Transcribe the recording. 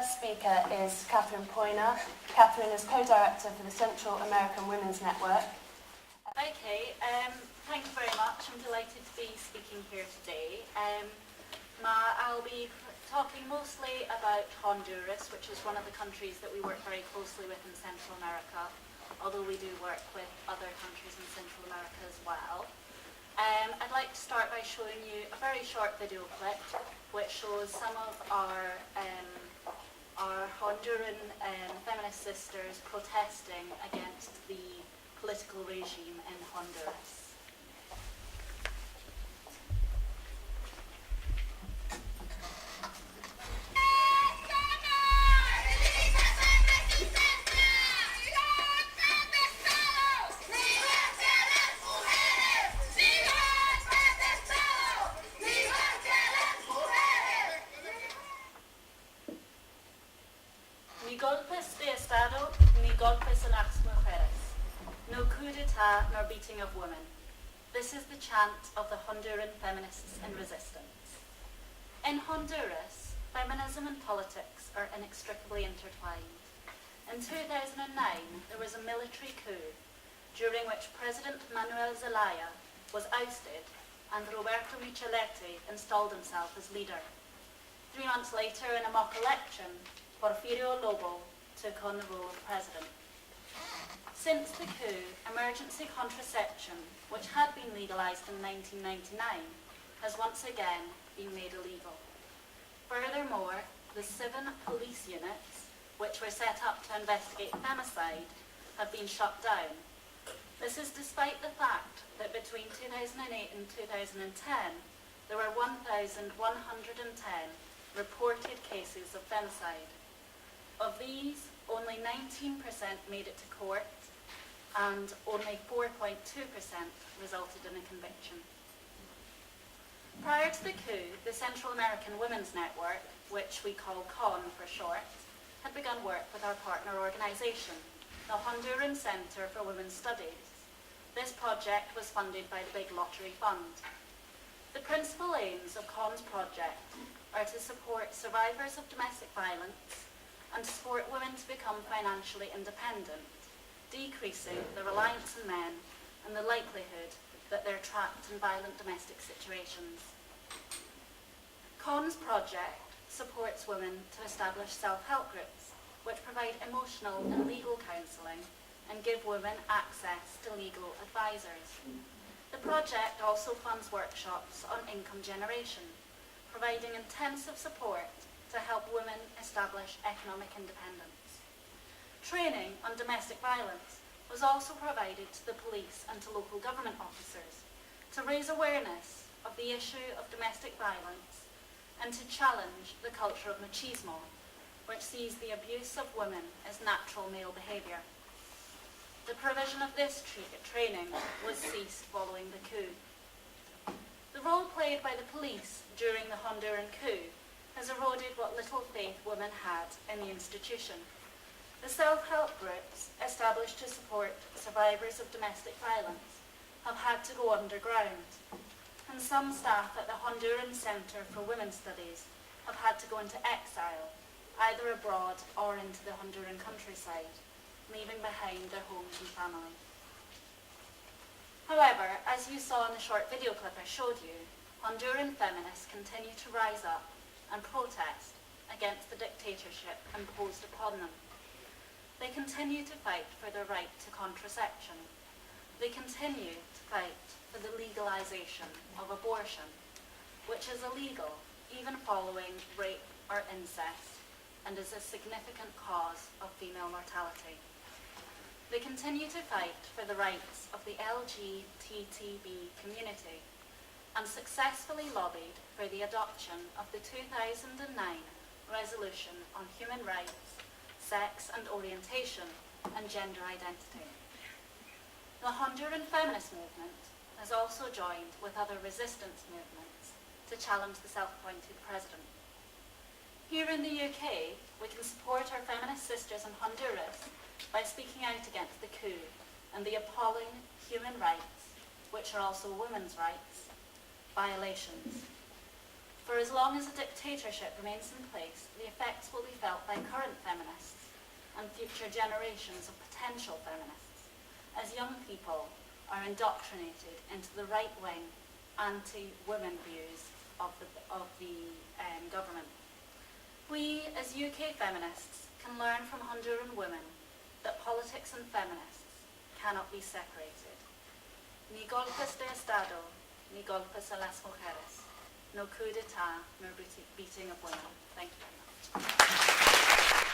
first speaker is Catherine Poyner. Catherine is co-director for the Central American Women's Network. Okay, thank you very much. I'm delighted to be speaking here today. I'll be talking mostly about Honduras, which is one of the countries that we work very closely with in Central America, although we do work with other countries in Central America as well. I'd like to start by showing you a very short video clip which shows some of our Honduran feminist sisters protesting against the political regime in Honduras. Ni golpes de Estado, ni golpes a las mujeres. No coup d'etat nor beating of women. This is the chant of the Honduran feminists in resistance. In Honduras, feminism and politics are inextricably intertwined. In 2009, there was a military coup, during which President Manuel Zelaya was ousted and Roberto Micheletti installed himself as leader. 3 months later, in a mock election, Porfirio Lobo took on the role of president. Since the coup, emergency contraception, which had been legalized in 1999, has once again been made illegal. Furthermore, the 7 police units, which were set up to investigate femicide, have been shut down. This is despite the fact that between 2008 and 2010, there were 1,110 reported cases of femicide. Of these, only 19% made it to court, and only 4.2% resulted in a conviction. Prior to the coup, the Central American Women's Network, which we call CON for short, had begun work with our partner organisation, the Honduran Centre for Women's Studies. This project was funded by the Big Lottery Fund. The principal aims of CON's project are to support survivors of domestic violence and to support women to become financially independent, decreasing the reliance on men and the likelihood that they're trapped in violent domestic situations. CON's project supports women to establish self-help groups, which provide emotional and legal counselling and give women access to legal advisors. The project also funds workshops on income generation, providing intensive support to help women establish economic independence. Training on domestic violence was also provided to the police and to local government officers to raise awareness of the issue of domestic violence and to challenge the culture of machismo, which sees the abuse of women as natural male behaviour. The provision of this training was ceased following the coup. The role played by the police during the Honduran coup has eroded what little faith women had in the institution. The self-help groups established to support survivors of domestic violence have had to go underground, and some staff at the Honduran Centre for Women's Studies have had to go into exile, either abroad or into the Honduran countryside, leaving behind their homes and family. However, as you saw in the short video clip I showed you, Honduran feminists continue to rise up and protest against the dictatorship imposed upon them. They continue to fight for their right to contraception. They continue to fight for the legalization of abortion, which is illegal even following rape or incest and is a significant cause of female mortality. They continue to fight for the rights of the LGBTB community and successfully lobbied for the adoption of the 2009 Resolution on Human Rights, Sex and Orientation and Gender Identity. The Honduran feminist movement has also joined with other resistance movements to challenge the self-appointed president. Here in the UK, we can support our feminist sisters in Honduras by speaking out against the coup and the appalling human rights, which are also women's rights, violations. For as long as a dictatorship remains in place, the effects will be felt by current feminists and future generations of potential feminists, as young people are indoctrinated into the right-wing, anti-women views of the government. We, as UK feminists, can learn from Honduran women that politics and feminists cannot be separated. Ni golpes de Estado, ni golpes a las mujeres. No coup d'etat, nor beating of women. Thank you very much.